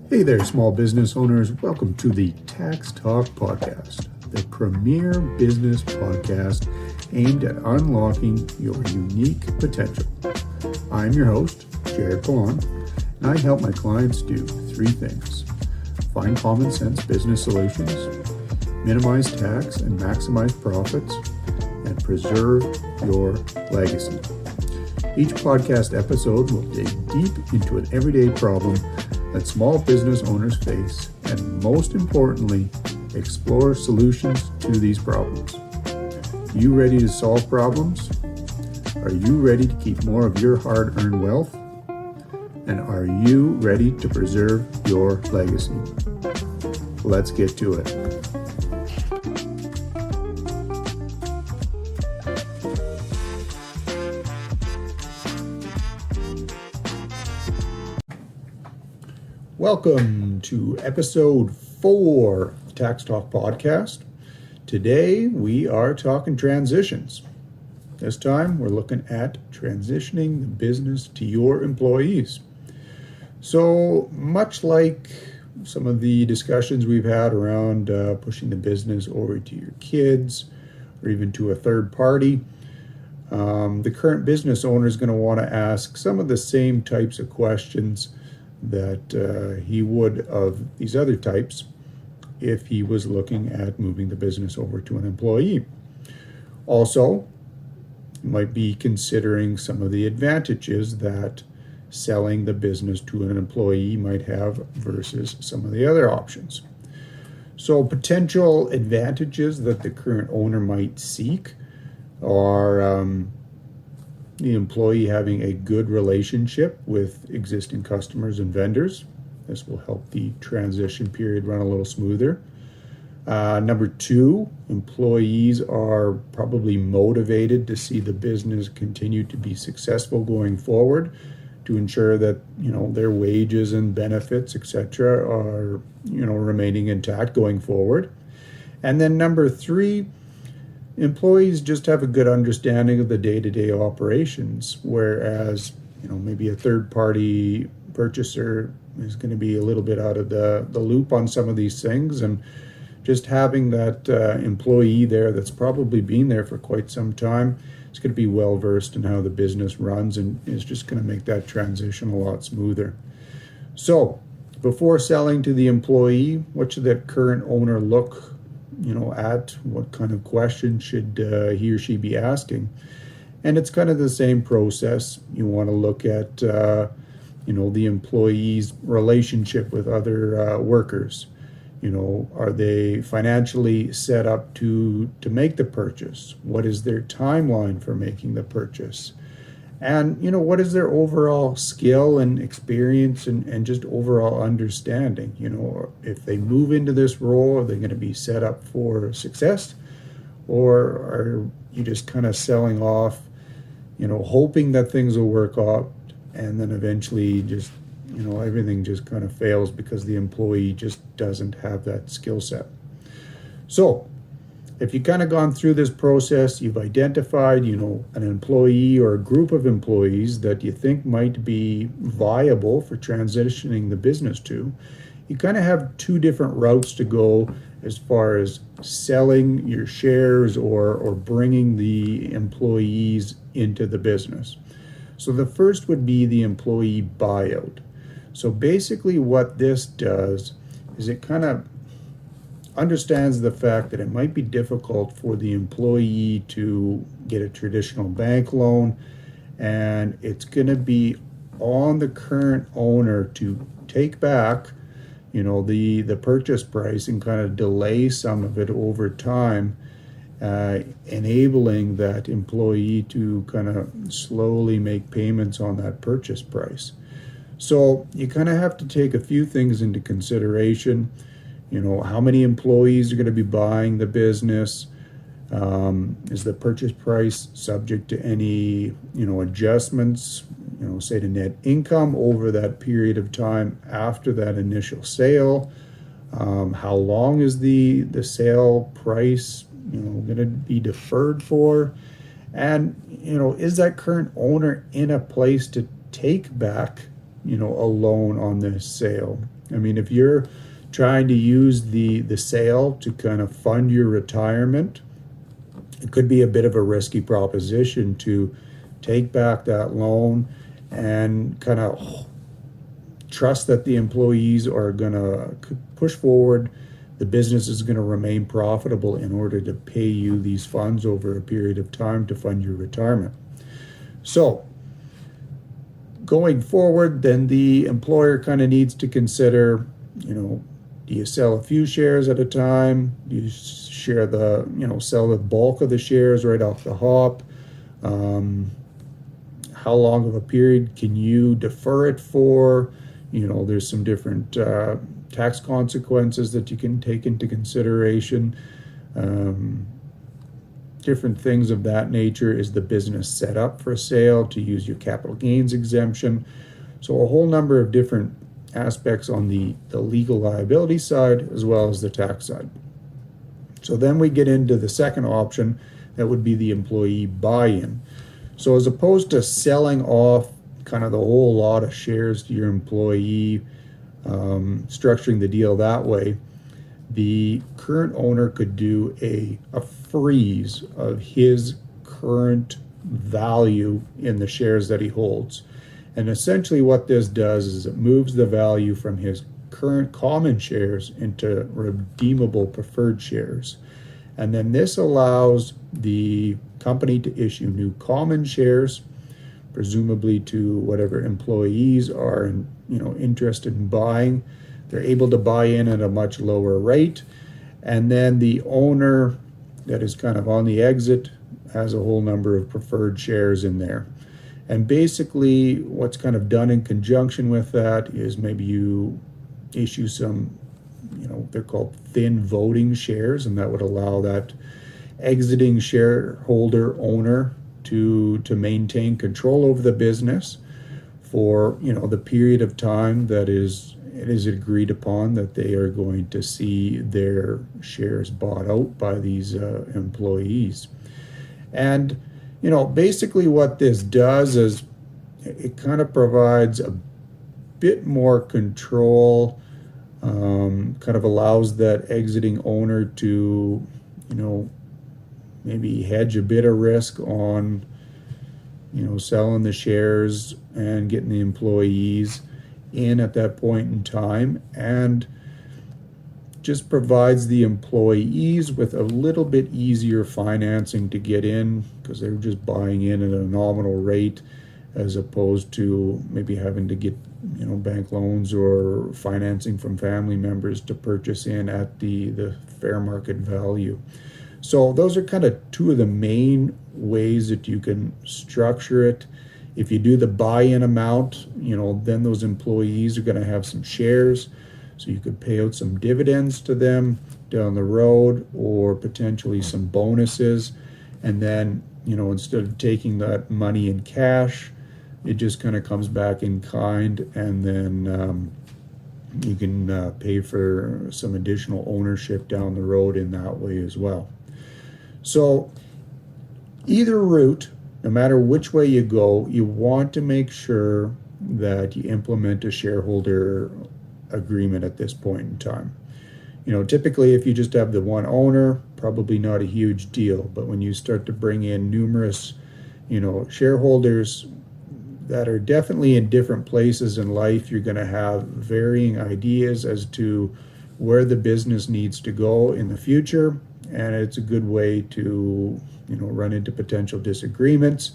Hey there, small business owners. Welcome to the Tax Talk Podcast, the premier business podcast aimed at unlocking your unique potential. I'm your host, Jared Pallon, and I help my clients do three things: find common sense business solutions, minimize tax and maximize profits, and preserve your legacy. Each podcast episode will dig deep into an everyday problem that small business owners face, and most importantly, explore solutions to these problems. You ready to solve problems? Are you ready to keep more of your hard-earned wealth? And are you ready to preserve your legacy? Let's get to it. Welcome to episode 4 of the Tax Talk Podcast. Today we are talking transitions. This time we're looking at transitioning the business to your employees. So much like some of the discussions we've had around pushing the business over to your kids or even to a third party, the current business owner is going to want to ask some of the same types of questions that he would of these other types if he was looking at moving the business over to an employee. Also, you might be considering some of the advantages that selling the business to an employee might have versus some of the other options. So potential advantages that the current owner might seek are the employee having a good relationship with existing customers and vendors. This will help the transition period run a little smoother. Number 2, employees are probably motivated to see the business continue to be successful going forward, to ensure that their wages and benefits, etc., are remaining intact going forward. And then number 3, employees just have a good understanding of the day-to-day operations, whereas maybe a third-party purchaser is going to be a little bit out of the loop on some of these things, and just having that employee there that's probably been there for quite some time is going to be well versed in how the business runs and is just going to make that transition a lot smoother. So before selling to the employee, what should that current owner look at? What kind of questions should he or she be asking? And it's kind of the same process. You want to look at the employee's relationship with other workers. Are they financially set up to make the purchase? What is their timeline for making the purchase? And what is their overall skill and experience and just overall understanding? If they move into this role, are they going to be set up for success, or are you just kind of selling off, hoping that things will work out, and then eventually just everything just kind of fails because the employee just doesn't have that skill set? So if you've kind of gone through this process, you've identified, an employee or a group of employees that you think might be viable for transitioning the business to, you kind of have 2 different routes to go as far as selling your shares or bringing the employees into the business. So the first would be the employee buyout. So basically what this does is it kind of understands the fact that it might be difficult for the employee to get a traditional bank loan, and it's going to be on the current owner to take back the purchase price and kind of delay some of it over time, enabling that employee to kind of slowly make payments on that purchase price. So you kind of have to take a few things into consideration. How many employees are going to be buying the business? Is the purchase price subject to any, adjustments, say to net income over that period of time after that initial sale? How long is the sale price, going to be deferred for? And, is that current owner in a place to take back a loan on this sale. I mean, if you're trying to use the sale to kind of fund your retirement, it could be a bit of a risky proposition to take back that loan and kind of trust that the employees are going to push forward. The business is going to remain profitable in order to pay you these funds over a period of time to fund your retirement. So going forward, then the employer kind of needs to consider, do you sell a few shares at a time? Do you sell the bulk of the shares right off the hop? How long of a period can you defer it for? There's some different tax consequences that you can take into consideration. Different things of that nature. Is the business set up for a sale to use your capital gains exemption? So a whole number of different aspects on the legal liability side as well as the tax side. So then we get into the second option, that would be the employee buy-in. So as opposed to selling off kind of the whole lot of shares to your employee, structuring the deal that way, the current owner could do a freeze of his current value in the shares that he holds. And essentially what this does is it moves the value from his current common shares into redeemable preferred shares. And then this allows the company to issue new common shares, presumably to whatever employees are interested in buying. They're able to buy in at a much lower rate. And then the owner that is kind of on the exit has a whole number of preferred shares in there. And basically what's kind of done in conjunction with that is maybe you issue some, they're called thin voting shares, and that would allow that exiting shareholder owner to maintain control over the business for the period of time that it is agreed upon that they are going to see their shares bought out by these employees. And basically what this does is it kind of provides a bit more control, kind of allows that exiting owner to maybe hedge a bit of risk on selling the shares and getting the employees in at that point in time, and just provides the employees with a little bit easier financing to get in because they're just buying in at a nominal rate as opposed to maybe having to get bank loans or financing from family members to purchase in at the fair market value. So those are kind of two of the main ways that you can structure it. If you do the buy-in amount, then those employees are going to have some shares, so you could pay out some dividends to them down the road or potentially some bonuses. And then, instead of taking that money in cash, it just kind of comes back in kind, and then you can pay for some additional ownership down the road in that way as well. So either route, no matter which way you go, you want to make sure that you implement a shareholder agreement at this point in time. Typically if you just have the one owner, probably not a huge deal. But when you start to bring in numerous, shareholders that are definitely in different places in life, you're going to have varying ideas as to where the business needs to go in the future. And it's a good way to, run into potential disagreements.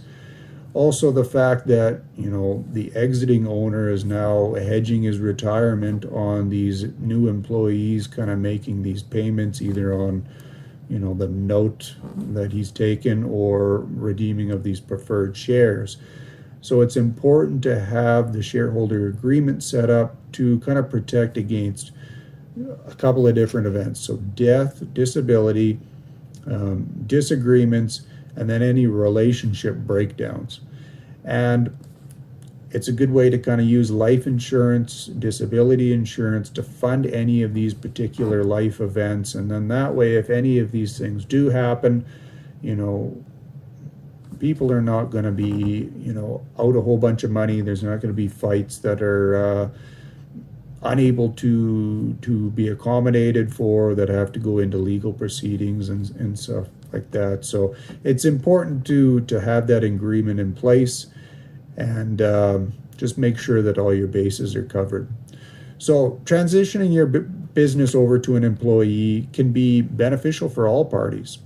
Also, the fact that, the exiting owner is now hedging his retirement on these new employees, kind of making these payments either on, the note that he's taken or redeeming of these preferred shares. So it's important to have the shareholder agreement set up to kind of protect against a couple of different events. So death, disability, disagreements, and then any relationship breakdowns. And it's a good way to kind of use life insurance, disability insurance to fund any of these particular life events. And then that way, if any of these things do happen, People are not going to be, out a whole bunch of money. There's not going to be fights that are unable to be accommodated for, that have to go into legal proceedings and stuff like that. So it's important to have that agreement in place, and just make sure that all your bases are covered. So transitioning your business over to an employee can be beneficial for all parties.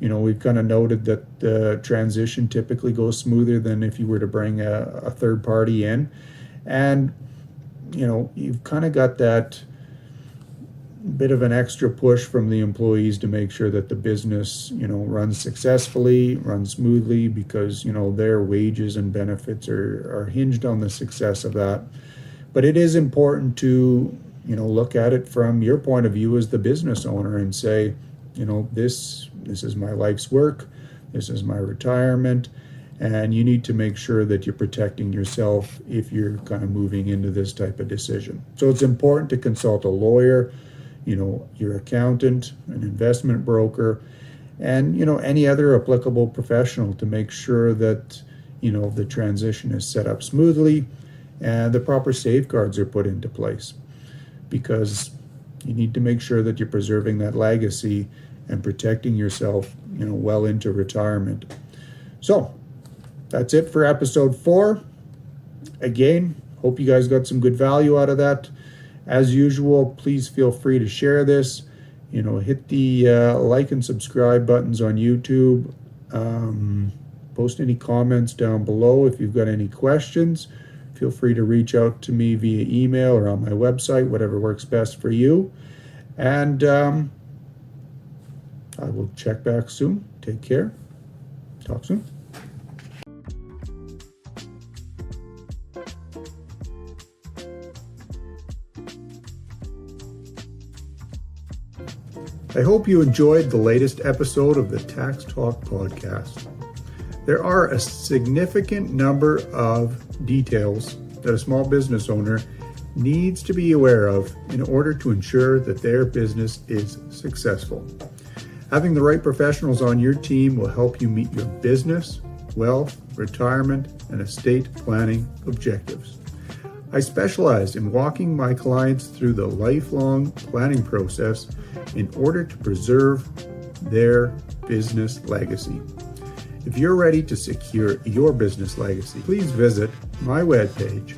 We've kind of noted that the transition typically goes smoother than if you were to bring a third party in. And, you've kind of got that bit of an extra push from the employees to make sure that the business, runs successfully, runs smoothly, because, their wages and benefits are hinged on the success of that. But it is important to, look at it from your point of view as the business owner and say, this is my life's work, this is my retirement, and you need to make sure that you're protecting yourself if you're kind of moving into this type of decision. So it's important to consult a lawyer, your accountant, an investment broker, and any other applicable professional to make sure that the transition is set up smoothly and the proper safeguards are put into place, because you need to make sure that you're preserving that legacy and protecting yourself, well into retirement. So that's it for episode 4. Again, hope you guys got some good value out of that. As usual, please feel free to share this. Hit the like and subscribe buttons on YouTube. Post any comments down below. If you've got any questions, feel free to reach out to me via email or on my website, whatever works best for you. And I will check back soon. Take care. Talk soon. I hope you enjoyed the latest episode of the Tax Talk podcast. There are a significant number of details that a small business owner needs to be aware of in order to ensure that their business is successful. Having the right professionals on your team will help you meet your business, wealth, retirement, and estate planning objectives. I specialize in walking my clients through the lifelong planning process in order to preserve their business legacy. If you're ready to secure your business legacy, please visit my webpage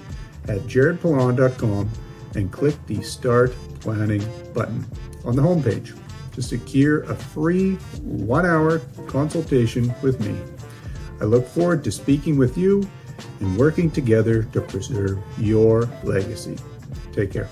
at jaredpallon.com and click the Start Planning button on the homepage to secure a free 1-hour consultation with me. I look forward to speaking with you and working together to preserve your legacy. Take care.